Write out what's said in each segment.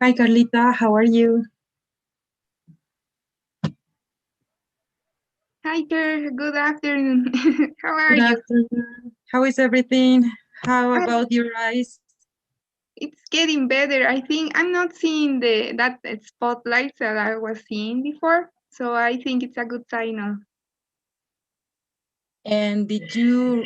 Hi, Carlita. How are you? Hi there, good afternoon. How are Good you? afternoon. How is everything? How Ah, about your eyes? it's getting better. I think I'm not seeing the that spotlight that I was seeing before, so I think it's a good signal. And did you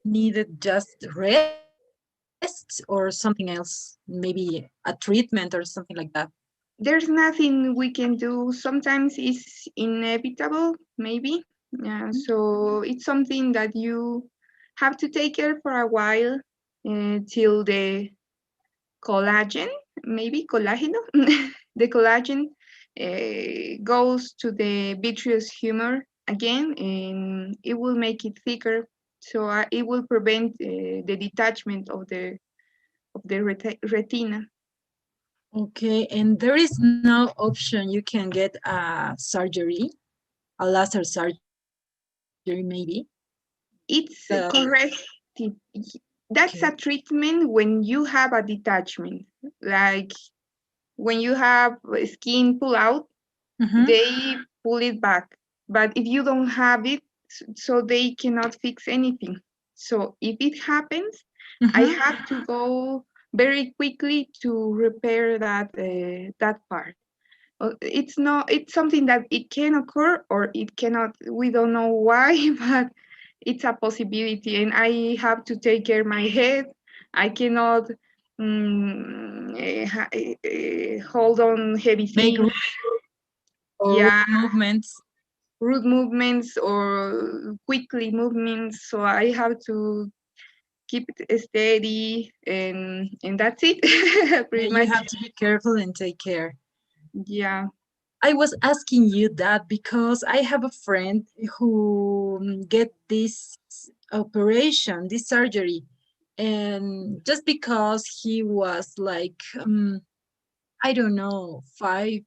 needed just rest or something else? Maybe a treatment or something like that? There's nothing we can do. Sometimes it's inevitable, maybe. Yeah, so it's something that you have to take care for a while till the collagen, maybe collageno, the collagen goes to the vitreous humor again, and it will make it thicker. So it will prevent the detachment of the retina. Okay, and there is no option you can get a surgery, a laser surgery maybe. It's The correct. That's okay. a treatment when you have a detachment, like when you have skin pull out, Mm-hmm. they pull it back. But if you don't have it, so they cannot fix anything. So if it happens, I Mm-hmm. have to go very quickly to repair that part. It's not. It's something that it can occur or it cannot. We don't know why, but it's a possibility, and I have to take care of my head. I cannot hold on heavy Make things. or Yeah, movements. rude movements or quickly movements. So I have to keep it steady, and that's it. Yeah, Pretty you much. have to be careful and take care. Yeah. I was asking you that because I have a friend who get this operation, this surgery, and just because he was like, I don't know, 5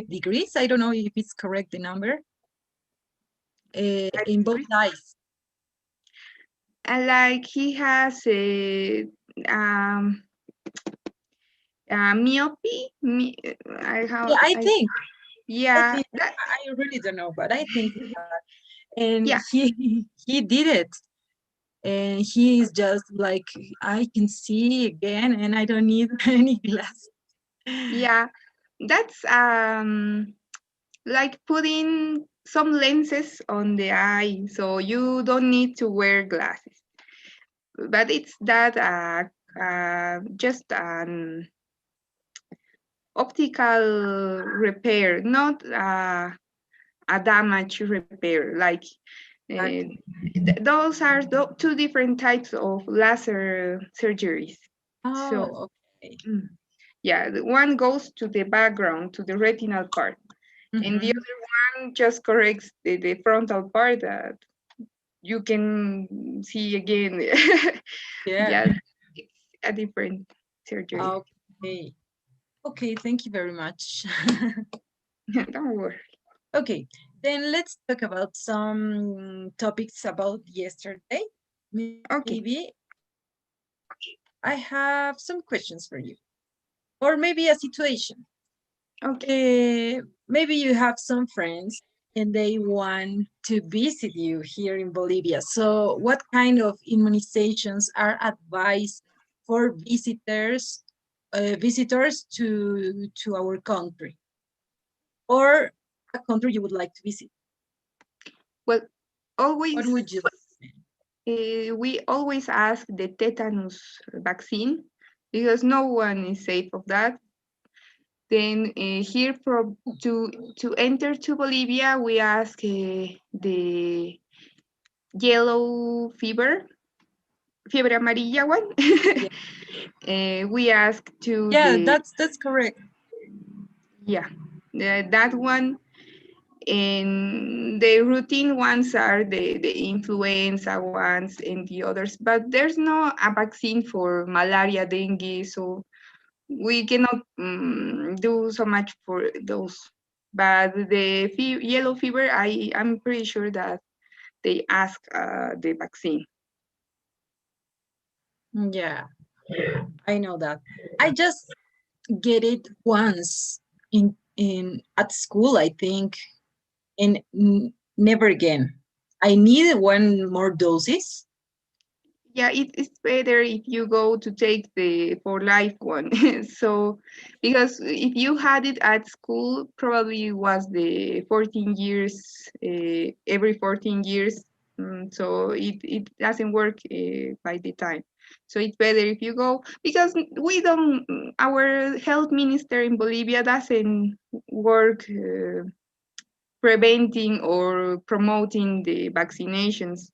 degrees. I don't know if it's correct the number in both eyes. Like he has um, a myopy. I Yeah, how I I think. I yeah think that I really don't know, but I think he had, and yeah he did it, and he is just like I can see again, and I don't need any glass. yeah that's like putting some lenses on the eye, so you don't need to wear glasses. But it's that just an optical repair, not a damage repair. Like uh, Exactly. those are two different types of laser surgeries. So Oh, okay. mm, yeah, the one goes to the background, to the retinal part, and the Mm-hmm. other one just corrects the frontal part that you can see again. Yeah. Yeah, it's a different surgery. Okay. Okay. Thank you very much. Don't worry. Okay. Then let's talk about some topics about yesterday. Okay, Maybe I have some questions for you, or maybe a situation. okay. Maybe you have some friends and they want to visit you here in Bolivia. So, what kind of immunizations are advised for visitors to our country or a country you would like to visit? Well, What always would you recommend? we always ask the tetanus vaccine because no one is safe of that. Then here to enter to Bolivia, we ask the yellow fever, fiebre amarilla one. Yeah, We ask to yeah, the that's correct. yeah that one. And the routine ones are the influenza ones and the others, but there's no a vaccine for malaria, dengue, so we cannot do so much for those. But the yellow fever, I'm pretty sure that they ask the vaccine. Yeah. I know that. I just get it once in at school, I think, and never again. I need one more doses. Yeah, it's better if you go to take the for life one. So, because if you had it at school, probably it was the 14 years, every 14 years. So it doesn't work by the time. So it's better if you go, because we don't, our health minister in Bolivia doesn't work preventing or promoting the vaccinations.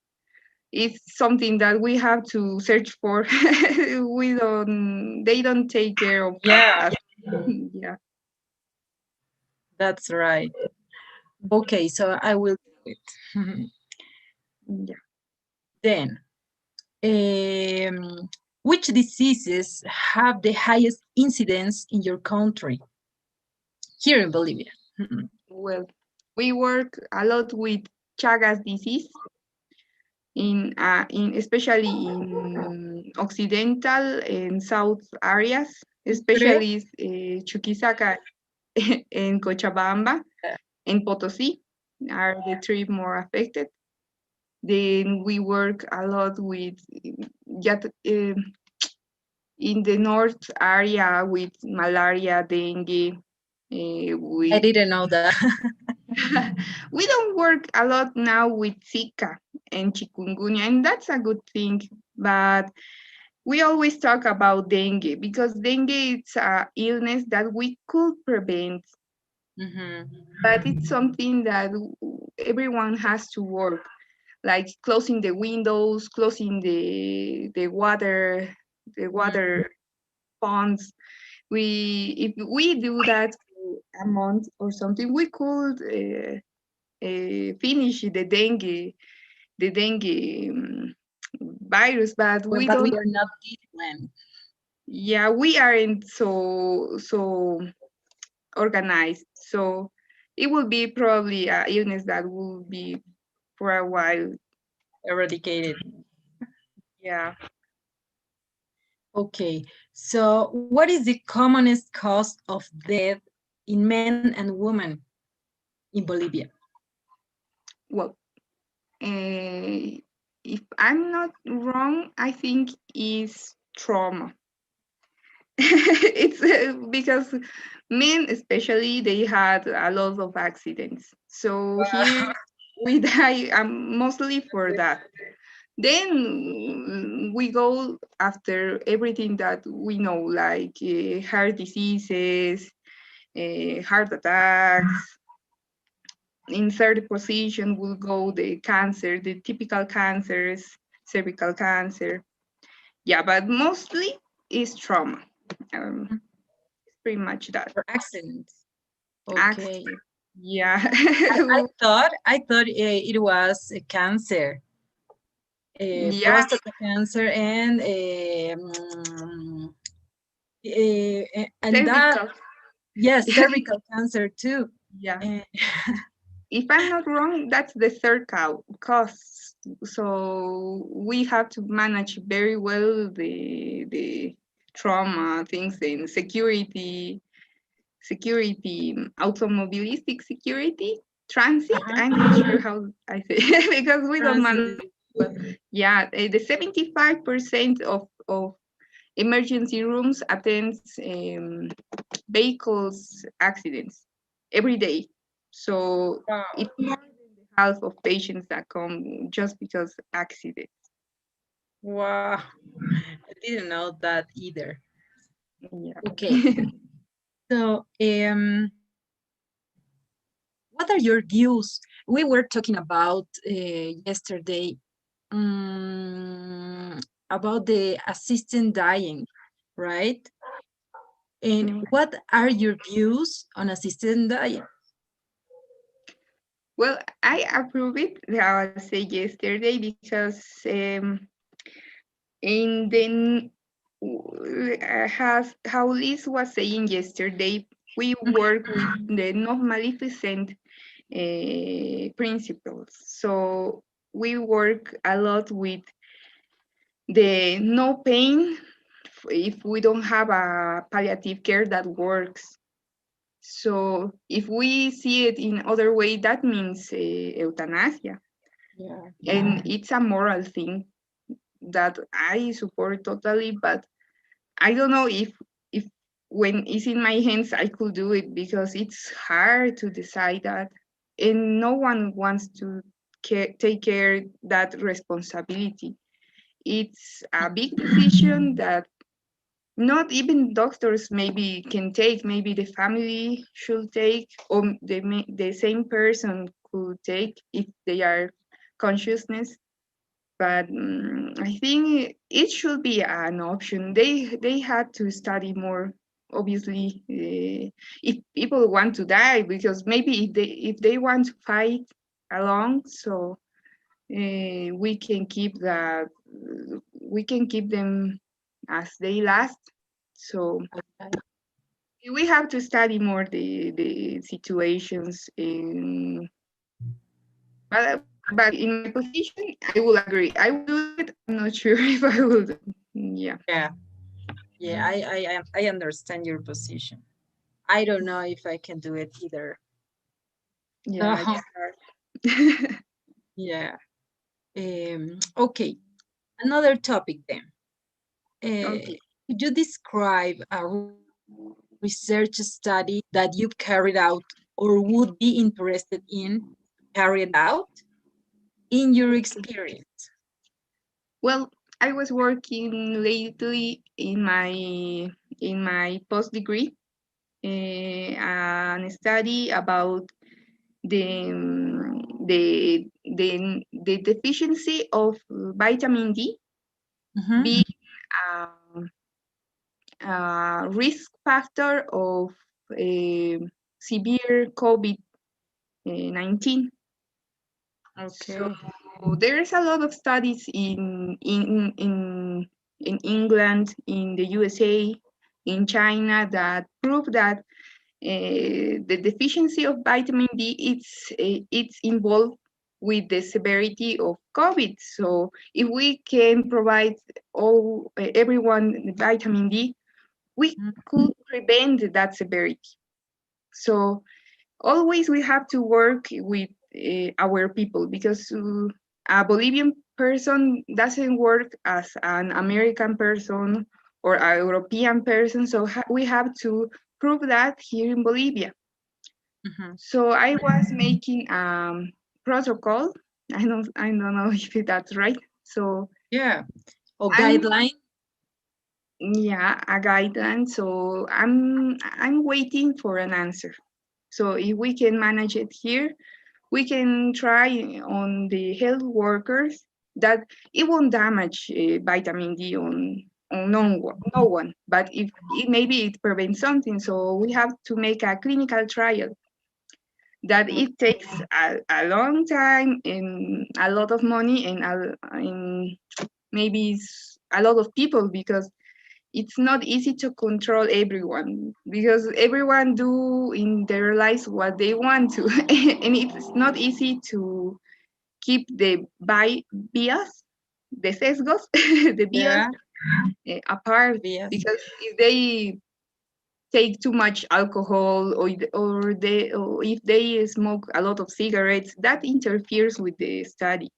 It's something that we have to search for. They don't take care of us Yeah, as yeah. that's right. Okay, so I will do it. Yeah. Then, um, which diseases have the highest incidence in your country? Here in Bolivia. Well, we work a lot with Chagas disease in especially in occidental and south areas, Tre- especially Chuquisaca and Cochabamba and Potosí are the three more affected. Then we work a lot with yet in the north area with malaria, dengue. I With didn't know that. we don't work a lot now with Zika and chikungunya, and that's a good thing. But we always talk about dengue because dengue is a illness that we could prevent, Mhm. but it's something that everyone has to work, like closing the windows, closing the Mhm. water ponds. We if we do that for a month or something, we could finish the dengue virus, but Well, we but we don't. are not disciplined. Yeah, we aren't so organized. So it will be probably a illness that will be for a while. Eradicated. Yeah. Okay, so what is the commonest cause of death in men and women in Bolivia? Well, uh, if I'm not wrong, I think is trauma. It's because men especially they had a lot of accidents, so here we die mostly for that. Then we go after everything that we know, like heart diseases, heart attacks. In third position will go the cancer, the typical cancers, cervical cancer. Yeah, but mostly is trauma. Pretty much that. Or accidents. Accident. Okay. Yeah. I thought it was a cancer, Yeah, prostate cancer, and and that, cervical. yes, cervical cancer too. Yeah. Eh, If I'm not wrong, that's the third cause. So we have to manage very well the trauma things and security, automobilistic security, transit. uh-huh. I'm not sure how I say it because we don't manage. Transit. Well, yeah, the 75% of emergency rooms attends vehicles accidents every day. So Wow. it's more than the half of patients that come just because accident. Wow. I didn't know that either. Yeah. Okay. So, what are your views? We were talking about yesterday about the assistant dying, right? And Mm. what are your views on assistant dying? Well, I approve it. I say yesterday because in the has how Liz was saying yesterday, we work with the non maleficent principles. So we work a lot with the no pain if we don't have a palliative care that works. So if we see it in other way, that means euthanasia, Yeah. and it's a moral thing that I support totally. But I don't know if when it's in my hands I could do it, because it's hard to decide that, and no one wants to take care that responsibility. It's a big decision that not even doctors maybe can take. Maybe the family should take, or the same person could take if they are consciousness. But I think it should be an option. They had to study more, obviously, if people want to die, because maybe if they want to fight along, so we can keep that, we can keep them as they last. So Okay. we have to study more the situations in. But in my position, I will agree. I will do it. I'm not sure if I will do. Yeah, Yeah. Yeah. I understand your position. I don't know if I can do it either. yeah, So it's hard. yeah. Okay. Another topic then. Okay. Could you describe a research study that you've carried out or would be interested in carried out in your experience? Well, I was working lately in my post degree, and study about the deficiency of vitamin D Mm-hmm. being a risk factor of severe COVID-19. So Okay. there's a lot of studies in England, in the USA, in China, that prove that the deficiency of vitamin D, it's involved with the severity of COVID. So if we can provide everyone vitamin D, we Mhm. could prevent that severity. So always we have to work with our people, because a Bolivian person doesn't work as an American person or a European person. So we have to prove that here in Bolivia. Mhm. So I was making protocol. I don't know if that's right. So Yeah. Or I'm guideline. yeah, a guideline. So I'm waiting for an answer. So if we can manage it here, we can try on the health workers that it won't damage vitamin D on no one. But if maybe it prevents something, so we have to make a clinical trial that it takes a long time and a lot of money, and maybe a lot of people, because it's not easy to control everyone, because everyone do in their lives what they want to and it's not easy to keep the bias, the sesgos, the bias Yeah. apart, Yes. because if they take too much alcohol, or if they smoke a lot of cigarettes, that interferes with the study.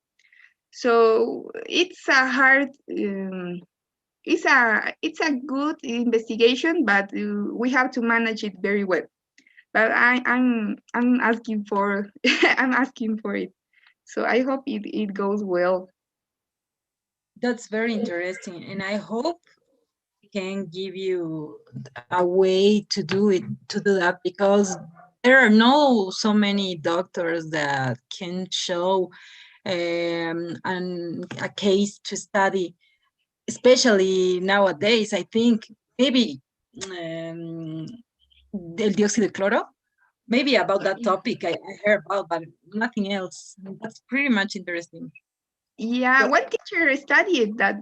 So it's a hard it's a good investigation, but we have to manage it very well. But I'm asking for I'm asking for it. So I hope it goes well. That's very interesting. And I hope we can give you a way to do that, because there are no so many doctors that can show a case to study, especially nowadays. I think maybe um, el dióxido de cloro. Maybe about that topic I heard about, but nothing else. That's pretty much interesting. Yeah, So, one teacher studied the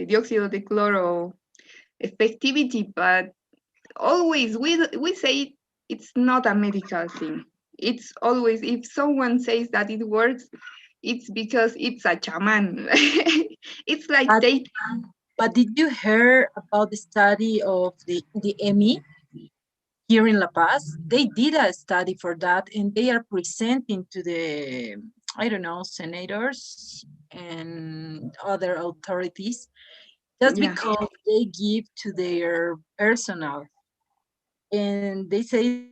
dioxide de chloro effectivity, but always we say it's not a medical thing. It's always, if someone says that it works, it's because it's a chaman. It's like But take. did you hear about the study of the EMI here in La Paz? They did a study for that, and they are presenting to the, I don't know, senators and other authorities just Yeah. because they give to their personnel, and they say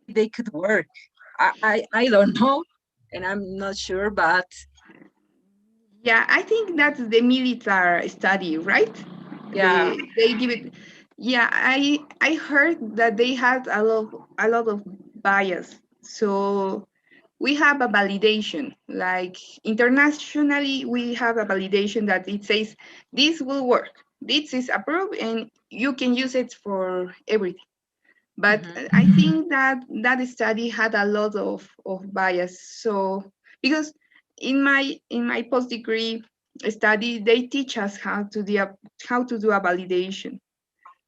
they could work. I don't know, and I'm not sure, but Yeah, I think that's the military study, right? yeah. They give it. Yeah, I heard that they had a lot of bias. So we have a validation, like internationally we have a validation that it says this will work, this is approved, and you can use it for everything. But Mhm. I think that that study had a lot of bias. So because in my post degree study they teach us how to do a validation.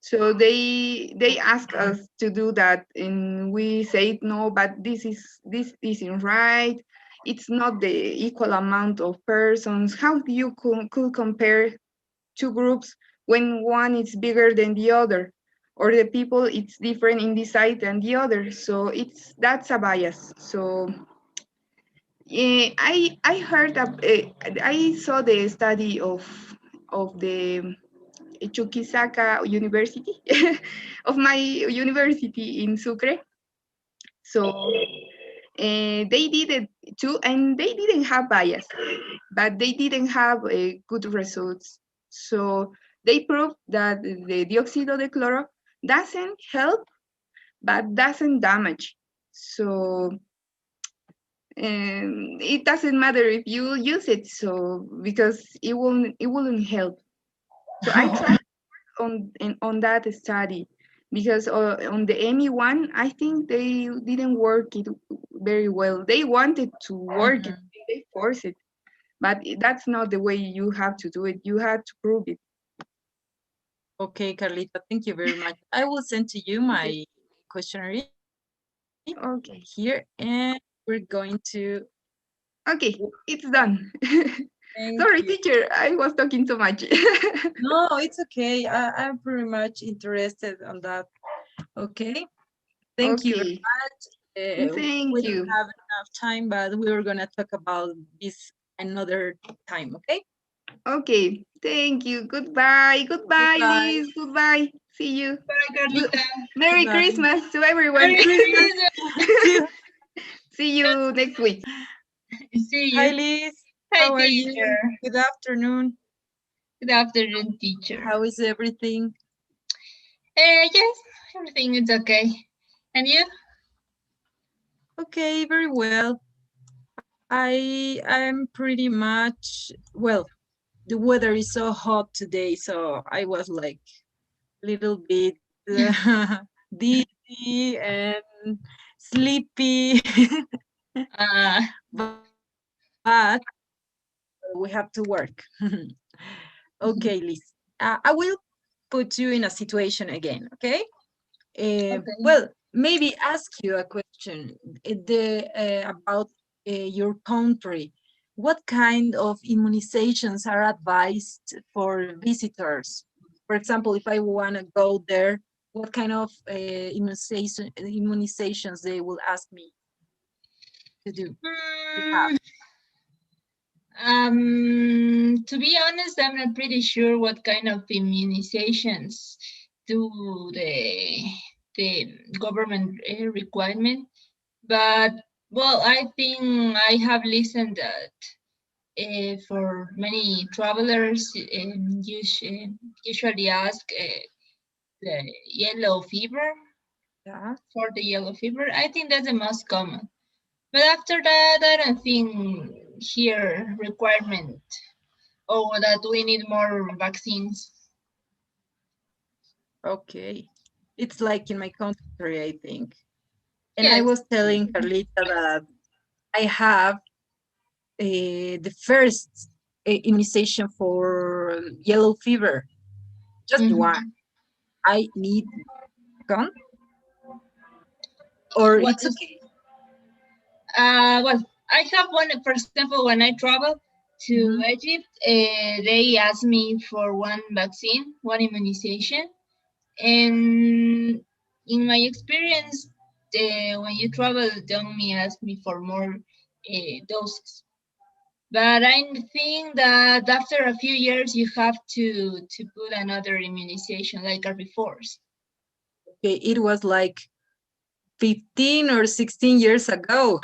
So they ask us to do that, and we say no, but this isn't right. It's not the equal amount of persons. How do you could compare two groups when one is bigger than the other, or the people it's different in this side than the other? So that's a bias. So I heard I saw the study of the Chuquisaca University, of my university in Sucre. So they did it too, and they didn't have bias, but they didn't have good results. So they proved that the dioxide de chloro doesn't help, but doesn't damage. So it doesn't matter if you use it, so because it wouldn't help. So I tried on that study, because on the Emmy one, I think they didn't work it very well. They wanted to work it, Mhm. they forced it, but that's not the way you have to do it. You have to prove it. Okay, Carlita, thank you very much. I will send to you Okay. my questionnaire here, Okay. and we're going to. Okay, it's done. Thank Sorry, you. teacher, I was talking too much. No, it's okay. I'm pretty much interested on that. Okay, thank you very Okay, much. thank We don't you. have enough time, but we're gonna talk about this another time. Okay. Okay, thank you. Goodbye. Goodbye, Goodbye. Liz. Goodbye. See you. Bye, Good. Carlita. Merry Goodbye. Christmas to everyone. Merry Merry Christmas Christmas. too. See you next week. See Hi, you. Liz. Hi, How are you? teacher. Good afternoon. Good afternoon, teacher. How is everything? Yes, everything is okay. And you? Okay, very well. I am pretty much well. The weather is so hot today, so I was like a little bit dizzy and sleepy, Uh, but we have to work. Okay, Liz. I will put you in a situation again, okay? okay. Well, maybe ask you a question about your country. What kind of immunizations are advised for visitors? For example, if I want to go there, what kind of immunizations they will ask me to do to have? Hmm, to be honest, I'm not pretty sure what kind of immunizations do the government requirement, but well, I think I have listened that for many travelers usually ask the yellow fever Yeah. for the yellow fever. I think that's the most common. But after that, I don't think here requirement or that we need more vaccines. Okay. It's like in my country, I think. And I Yes. was telling Carlita that I have the first immunization for yellow fever, just one. Mm-hmm. I need second, or What it's is okay. well? I have one, for example, when I travel to Egypt, they asked me for one vaccine, one immunization. And in my experience, when you travel, they only ask me for more doses. But I think that after a few years, you have to put another immunization like RB4s. Okay, it was like 15 or 16 years ago.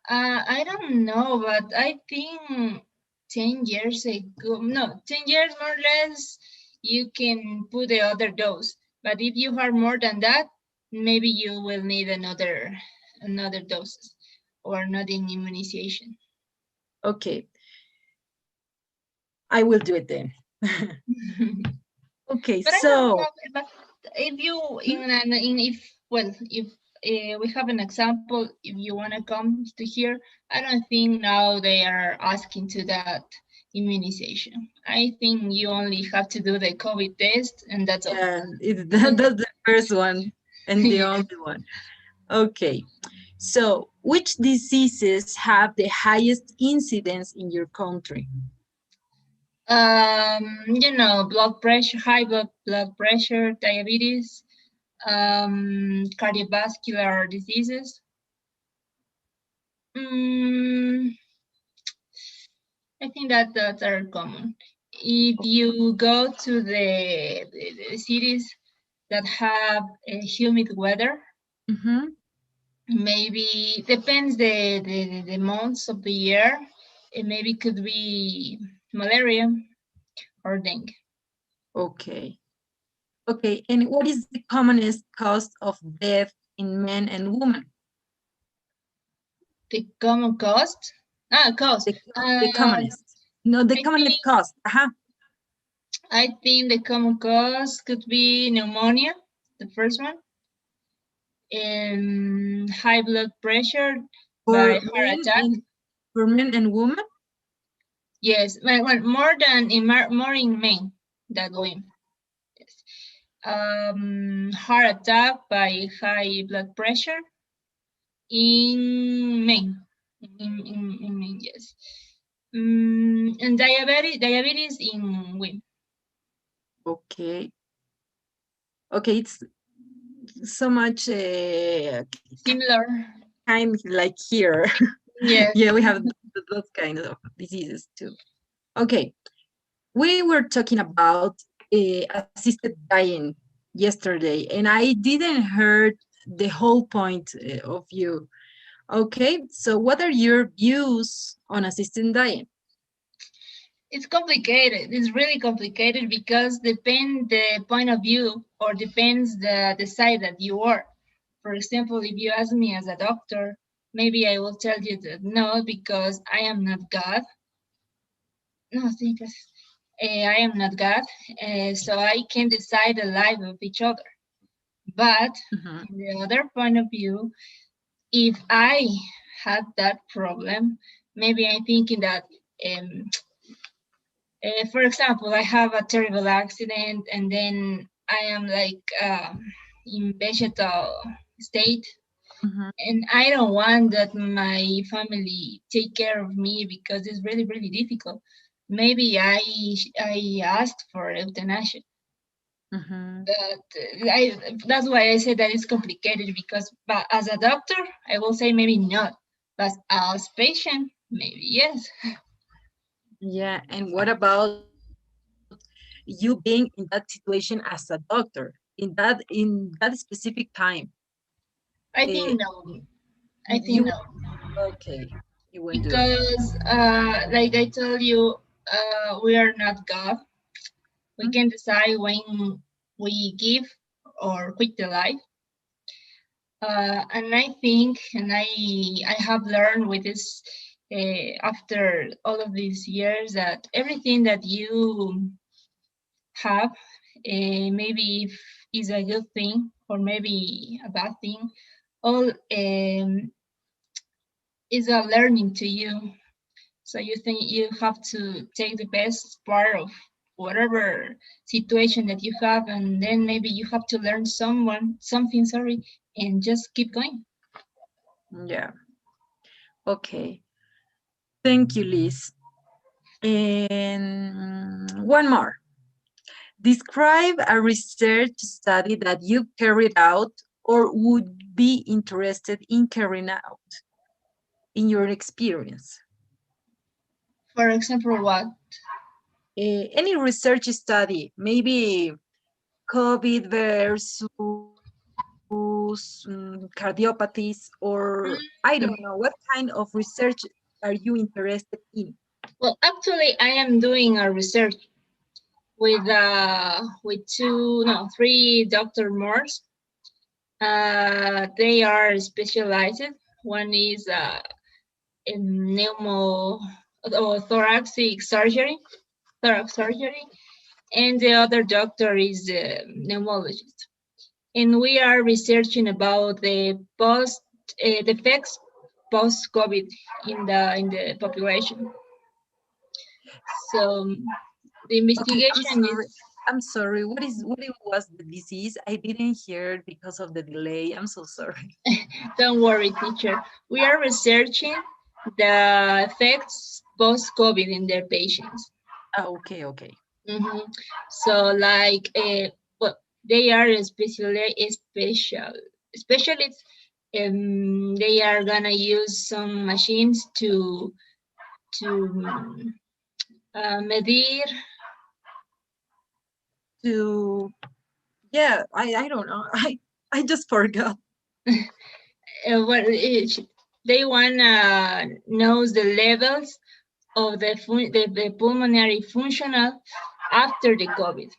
I don't know, but I think 10 years ago, no, 10 years more or less, you can put the other dose. But if you are more than that, maybe you will need another doses or another immunization. Okay, I will do it then. Okay, But I don't so know. But if you in if well if we have an example, if you want to come to here, I don't think now they are asking to that immunization. I think you only have to do the COVID test, and that's all. yeah, that's the first one and the Yes. only one. Okay, so which diseases have the highest incidence in your country? Blood pressure, blood pressure, diabetes, cardiovascular diseases. Mm, I think that are common. If you go to the cities that have a humid weather, maybe depends the months of the year. It maybe could be malaria or dengue. Okay. Okay, and what is the commonest cause of death in men and women? The common cost? Cost. The commonest. No, the I think commonest cause. I think the common cause could be pneumonia, the first one, and high blood pressure by For heart attack. men and women? Yes, well, more in men than women. Yes. Heart attack by high blood pressure in men. In men, yes. And diabetes in women. Okay. Okay, it's so much Similar. kind like here. Yes. Yeah, we have those kind of diseases too. Okay, we were talking about assisted dying yesterday, and I didn't heard the whole point of you. Okay, so what are your views on assisted dying? It's complicated. It's really complicated because depend the point of view or depends the side that you are. For example, if you ask me as a doctor, maybe I will tell you that no, because I am not God. No, think I am not God, so I can decide the life of each other. But in the other point of view, if I had that problem, maybe I'm thinking that um, for example, I have a terrible accident and then I am like in vegetal state, and I don't want that my family take care of me because it's really really difficult. Maybe I asked for euthanasia, but that's why I said that it's complicated because but as a doctor I will say maybe not, but as patient maybe yes. Yeah, and what about you being in that situation as a doctor in that specific time? I Uh, think no. I you think no. okay? You won't do it. Because like I told you, we are not God. We can decide when we give or quit the life. And I think, and I have learned with this after all of these years that everything that you have, maybe if is a good thing or maybe a bad thing, all is a learning to you. So you think you have to take the best part of whatever situation that you have, and then maybe you have to learn something, sorry, and just keep going. Yeah. Okay. Thank you, Liz. And one more. Describe a research study that you carried out or would be interested in carrying out in your experience. For example, what? Any research study, maybe COVID versus cardiopathies, or I don't know, what kind of research are you interested in? Well, actually, I am doing a research with two, no, three Dr. Moores. They are specialized. One is in pneumo or thoracic surgery, thorax surgery, and the other doctor is a pneumologist. And we are researching about the effects post COVID in the population. So the Okay, I'm investigation sorry. is. I'm sorry. What it was the disease? I didn't hear it because of the delay. I'm so sorry. Don't worry, teacher. We are researching the effects post COVID in their patients. Ah, okay, okay. Mhm. So like well, they are specialists. They are gonna use some machines to medir. To yeah, I don't know. I just forgot. What they wanna knows the levels of the pulmonary functional after the COVID,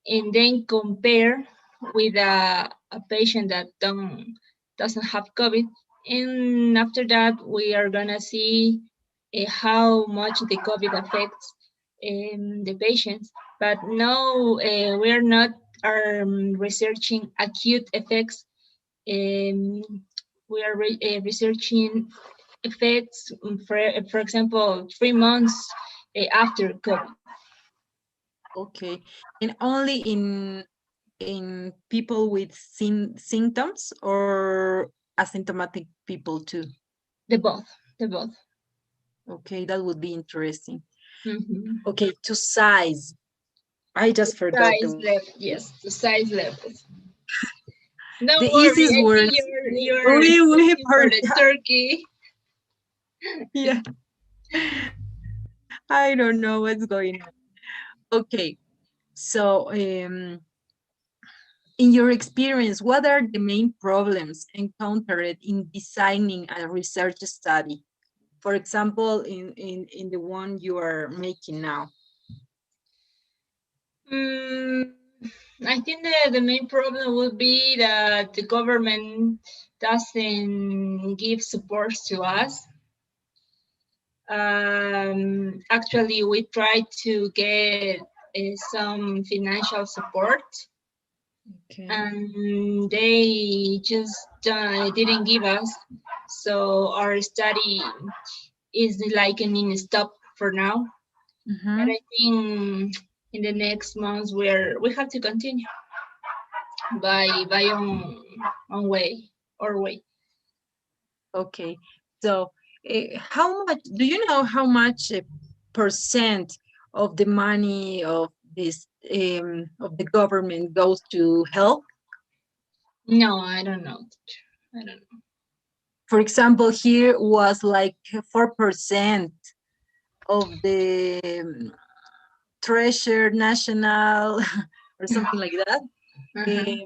and then compare with a patient that doesn't have COVID. And after that, we are gonna see how much the COVID affects the patients. But no, we are not researching acute effects. Um, we are researching effects, for example, 3 months after COVID. Okay. And only in people with symptoms or asymptomatic people too. The both, the both. Okay, that would be interesting. Mm-hmm. Okay, to size. I just forgot Size level, yes, the size levels. the Don't worry, easiest I think words. you're We expecting for the forgot. turkey. Yeah. I don't know what's going on. Okay. So, in your experience, what are the main problems encountered in designing a research study? For example, in the one you are making now. Mm, I think the main problem would be that the government doesn't give support to us. Actually, we tried to get some financial support, Okay. and they just didn't give us. So our study is like an in stop for now. But Mm-hmm. I think in the next months we have to continue by on way or way. Okay. So, how much do you know how much percent of the money of this of the government goes to health? No, I don't know. I don't know. For example, here was like 4% of the treasure national or something like that. Uh-huh. Eh,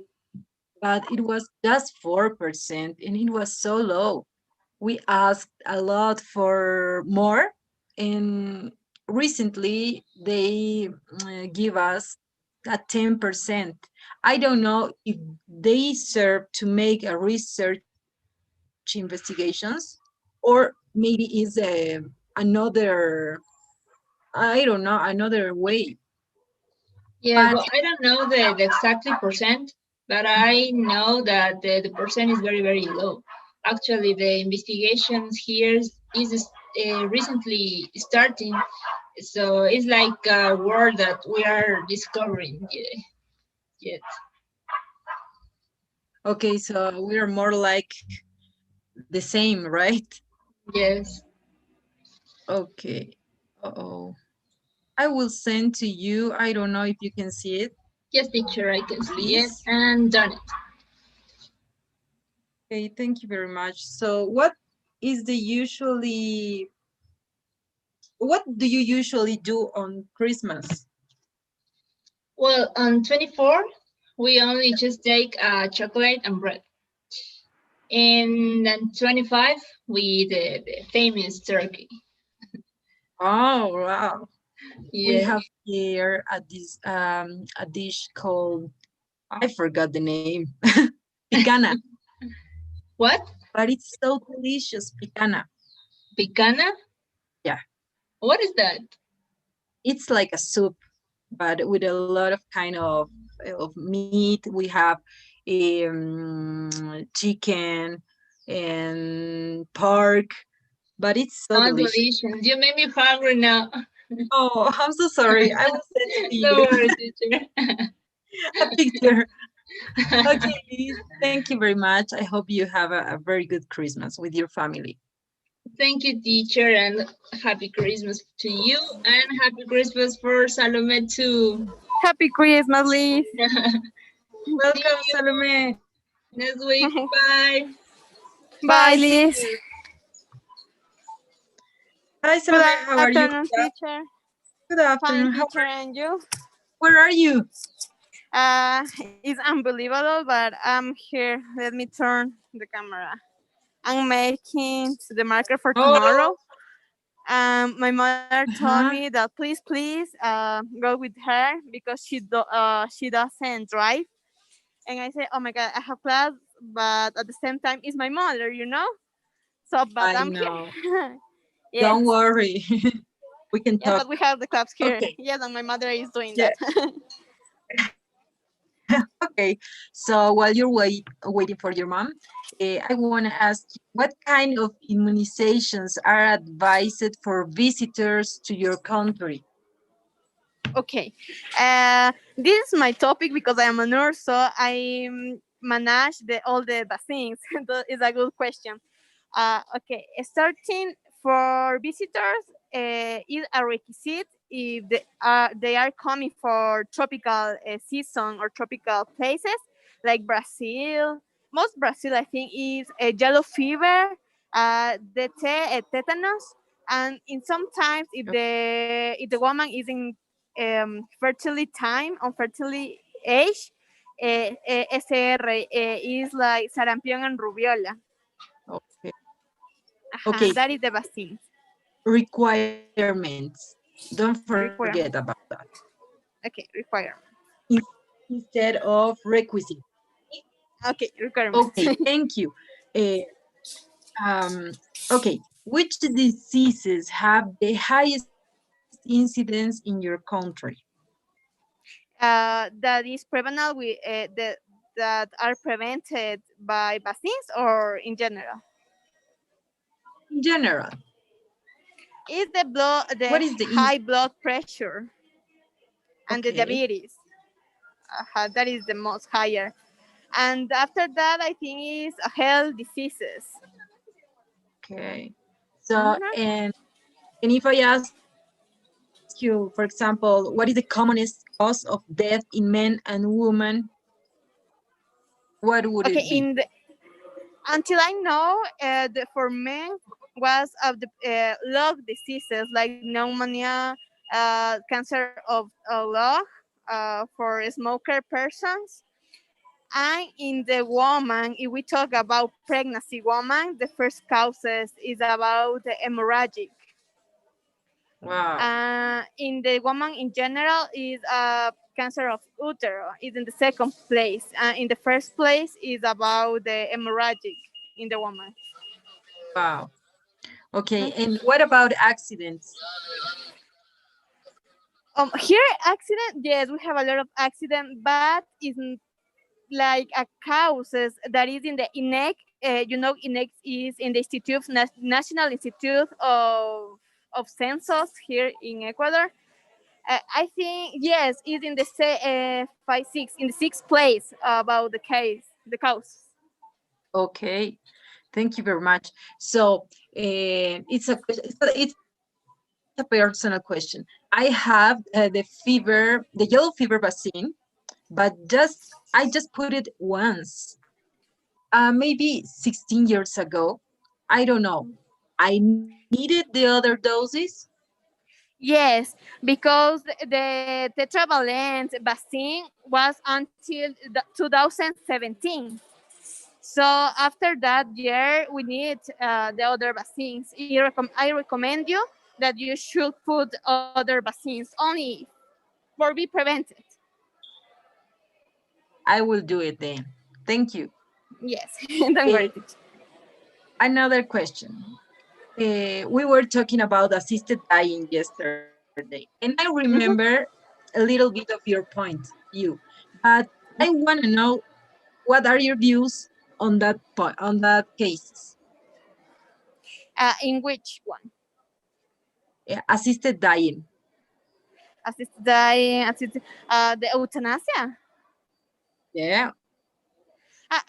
but it was just 4% and it was so low. We asked a lot for more, and recently they give us a 10%. I don't know if they serve to make a research investigations or maybe is another, I don't know, another way. Yeah, But well, I don't know the exactly percent, but I know that the percent is very, very low. Actually, the investigations here is recently starting, so it's like a word that we are discovering yet. okay, so we're more like the same, right? Yes. Okay. Uh-oh. I will send to you. I don't know if you can see it, Yes, teacher, I can see it please. and done it. Okay, thank you very much. So is the usually what do you usually do on Christmas? Well, on 24, we only just take chocolate and bread. And then 25, we eat the famous turkey. Oh, wow. We Yeah. have here a dish called, I forgot the name. Picana, What? but it's so delicious, picana. Picana? Yeah, What is that? it's like a soup, but with a lot of kind of meat. We have chicken and pork, but it's so Oh, delicious. delicious. You made me hungry now. Oh, I'm so sorry. I will send it to Don't you worry, teacher. a picture. Okay, Liz, thank you very much. I hope you have a very good Christmas with your family. Thank you, teacher, and happy Christmas to you, and happy Christmas for Salome too. Happy Christmas, Liz. See Welcome, you Salome. next week. Bye. Bye, Bye. See Liz. you. Hi, Good Salome. How are you? afternoon, teacher. Good Fine, afternoon. teacher, and you? Where are you? It's unbelievable, but I'm here. Let me turn the camera. I'm making the marker for Oh, tomorrow. My mother told uh-huh. me that please, go with her because she doesn't drive. And I say, oh my God, I have class, but at the same time, it's my mother, you know. So, but I I'm know. here. Yes. Don't worry. We can Yes, talk. but we have the clubs here. Okay. Yes, and my mother is doing Yeah. that. Okay. So while you're waiting for your mom, I want to ask you, what kind of immunizations are advised for visitors to your country? Okay. This is my topic because I am a nurse, so I manage all the vaccines. That is a good question. Okay, starting for visitors is a requisite if they are coming for tropical season or tropical places like Brazil. Most Brazil, I think, is a yellow fever, tetanus, and in sometimes if the woman is in fertility time on fertility age, SR is like sarampion and rubiola. Okay. And Okay. that is the vaccine Requirements. Don't forget about require. that. Okay, require. In- Instead of requisite. Okay, requirements. Okay. Thank you. Uh, okay. Which diseases have the highest incidence in your country? That is preventable with that are prevented by vaccines or in general. In general, Is the what is the high blood pressure and the okay? diabetes. That is the most higher. And after that, I think is health diseases. Okay. So, Mhm. and if I ask you, for example, what is the commonest cause of death in men and women? What would it Okay, be? until I know, for men was of the lung diseases like pneumonia, cancer of lung for smoker persons. And in the woman, if we talk about pregnancy woman, the first causes is about the hemorrhagic. Wow. In the woman in general is cancer of utero is in the second place. In the first place is about the hemorrhagic in the woman. Wow. Okay. Mhm. And what about accidents? Here accident, yes, we have a lot of accident, but isn't like a causes that is in the INEC. INEC is in the National Institute of Census here in Ecuador. I think yes, it's in the five six in the sixth place about the case, the cause. Okay. Thank you very much. So it's a personal question. I have the yellow fever vaccine, but I just put it once, maybe 16 years ago. I don't know. I needed the other doses. Yes, because the tetravalent vaccine was until 2017. So after that year, we need the other vaccines. I recommend you that you should put other vaccines only for be prevented. I will do it then. Thank you. Yes, don't Eh, worry. Another question. We were talking about assisted dying yesterday, and I remember Mhm. a little bit of your point, you, but I want to know what are your views on that point, on that cases. In which one? Assisted dying. Assisted dying, the euthanasia. Yeah,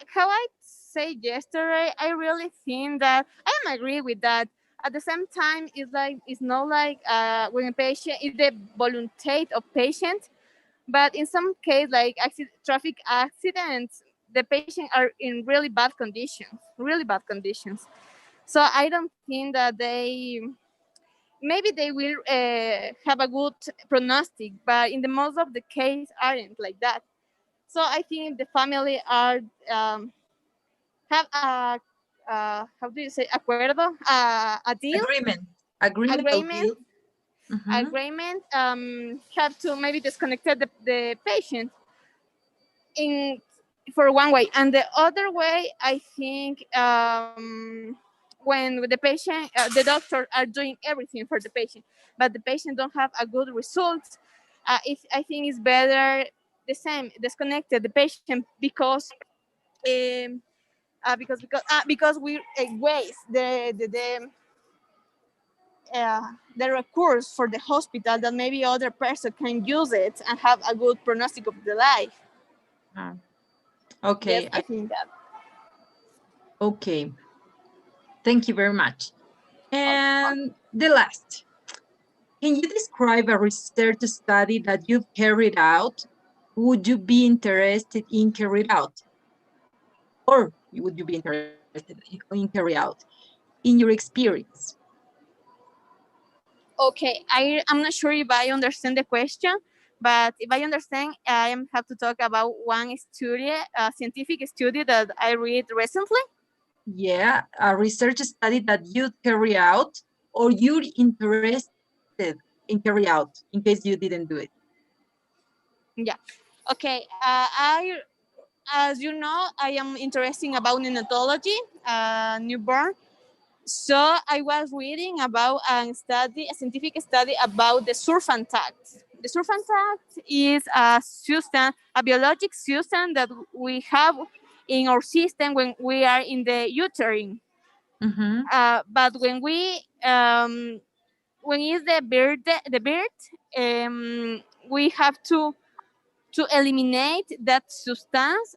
How I say yesterday, I really think that I am agree with that. At the same time, it's not like when a patient is the voluntate of patient, but in some case, like traffic accidents, the patient are in really bad conditions. So I don't think that they maybe they will have a good prognostic, but in the most of the case aren't like that. So I think the family are have a how do you say acuerdo, a deal, agreement, agreement or agreement, deal. Mm-hmm. have to maybe disconnect the patient in for one way, and the other way I think when the patient the doctor are doing everything for the patient, but the patient don't have a good result, I think it's better the same disconnected the patient um, because we waste the recourse for the hospital that maybe other person can use it and have a good prognostic of the life. Uh, Yes, okay, I think that. okay. Thank you very much. Okay. And the last, can you describe a research study that you've carried out? Would you be interested in carried out, or would you be interested in carry out in your experience? Okay, I'm not sure if I understand the question, but if I understand, I am have to talk about one study, a scientific study that I read recently. Yeah, a research study that you carry out or you're interested in carry out in case you didn't do it. Yeah. Okay. As you know, I am interested about neonatology, newborn. So I was reading about a scientific study about the surfactant. The surfactant is a substance, a biologic substance that we have in our system when we are in the uterine. Mm-hmm. But when is the birth, we have to eliminate that substance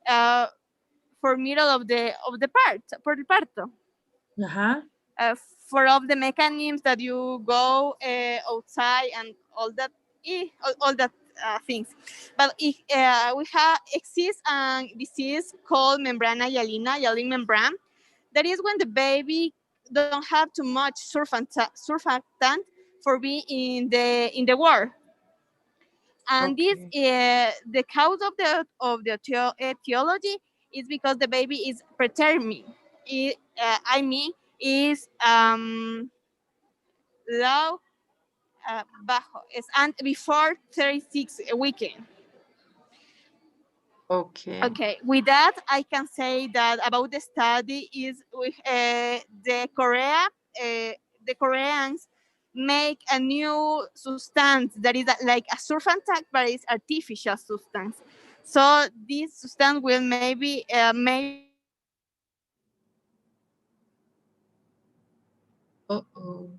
for middle of the part for the parto. Uh-huh. uh, for all the mechanisms that you go outside and all that all that things. But we have exists a disease called membrana hyalin membrane. That is when the baby don't have too much surfactant for being in the world. And this Okay. the cause of the etiology is because the baby is preterm. I mean is low bajo is and before 36 weekend. Okay. Okay, with that I can say that about the study is with the Koreans make a new substance that is like a surfactant but it's artificial substance. So this substance will maybe maybe Uh-oh.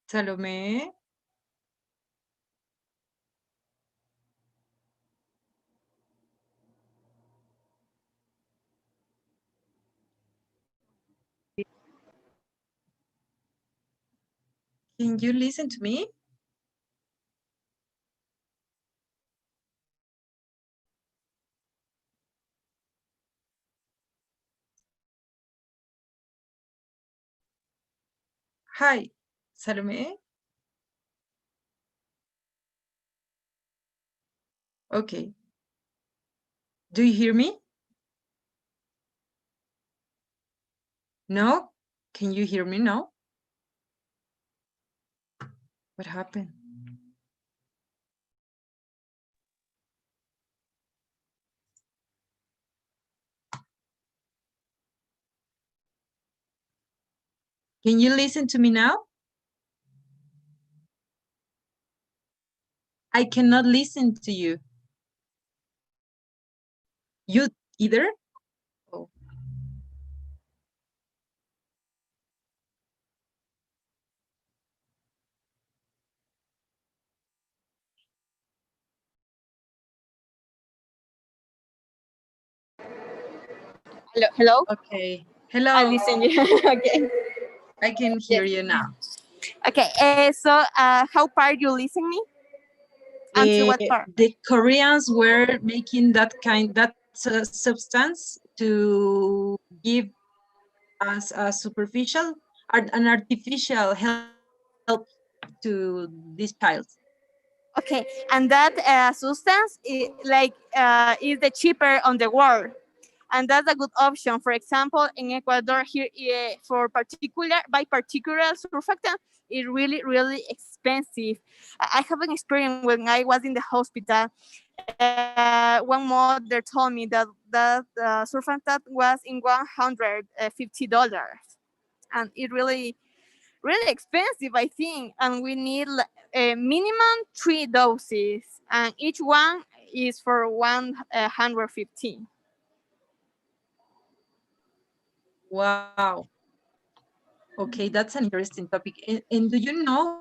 Salome? Can you listen to me? Hi, Salome? Okay. Do you hear me? No? Can you hear me now? What happened? Can you listen to me now? I cannot listen to you. You either? Oh. Hello, hello. Okay. I Hello. listen you. Okay. I can hear Yes. you now. Okay. So, how part you listen me? Until what part? The Koreans were making that substance to give us a superficial, an artificial help to this child. Okay, and that substance is the cheaper on the world, and that's a good option. For example, in Ecuador here, for particular surfactant, is really expensive. I have an experience when I was in the hospital. One mother told me that surfactant was in $150, and it really expensive, I think, and we need a minimum 3 doses, and each one is for 115. Wow. Okay, that's an interesting topic. And do you know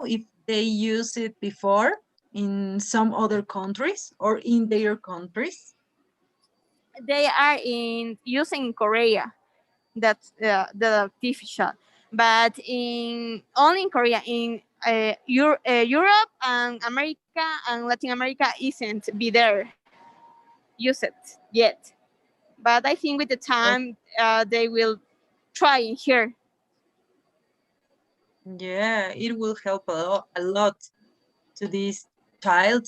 if they use it before in some other countries or in their countries? They are in using in Korea. That's the artificial, but in only in Korea. In Europe and America and Latin America isn't be there use it yet. But I think with the time they will try in here. Yeah, it will help a lot to this child.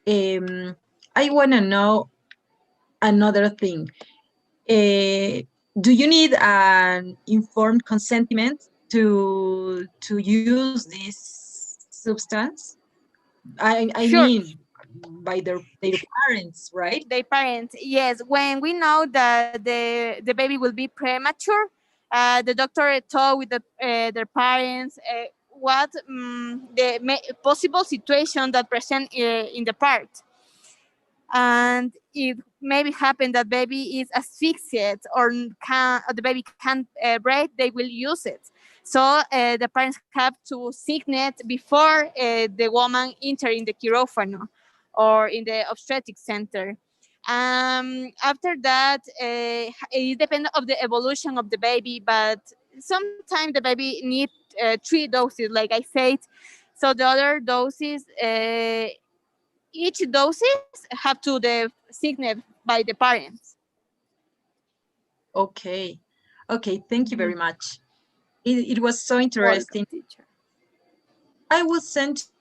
Um, I want to know another thing. Do you need an informed consentiment to use this substance? I Sure, mean, by their parents, right? their parents. Yes, when we know that the baby will be premature, the doctor talk with their parents what the possible situation that present in the part, and it maybe happen that baby is asphyxiated or the baby can't breathe, they will use it. So the parents have to sign before the woman enter in the quirófano or in the obstetric center. After that, it depends of the evolution of the baby, but sometimes the baby need 3 doses, like I said. So the other doses, each doses have to the signed by the parents. Okay. Okay, thank you very Mhm. much. It was so Welcome, interesting. teacher. I will send to you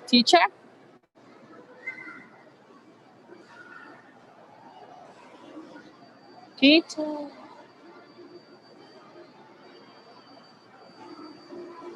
Teacher? Teacher.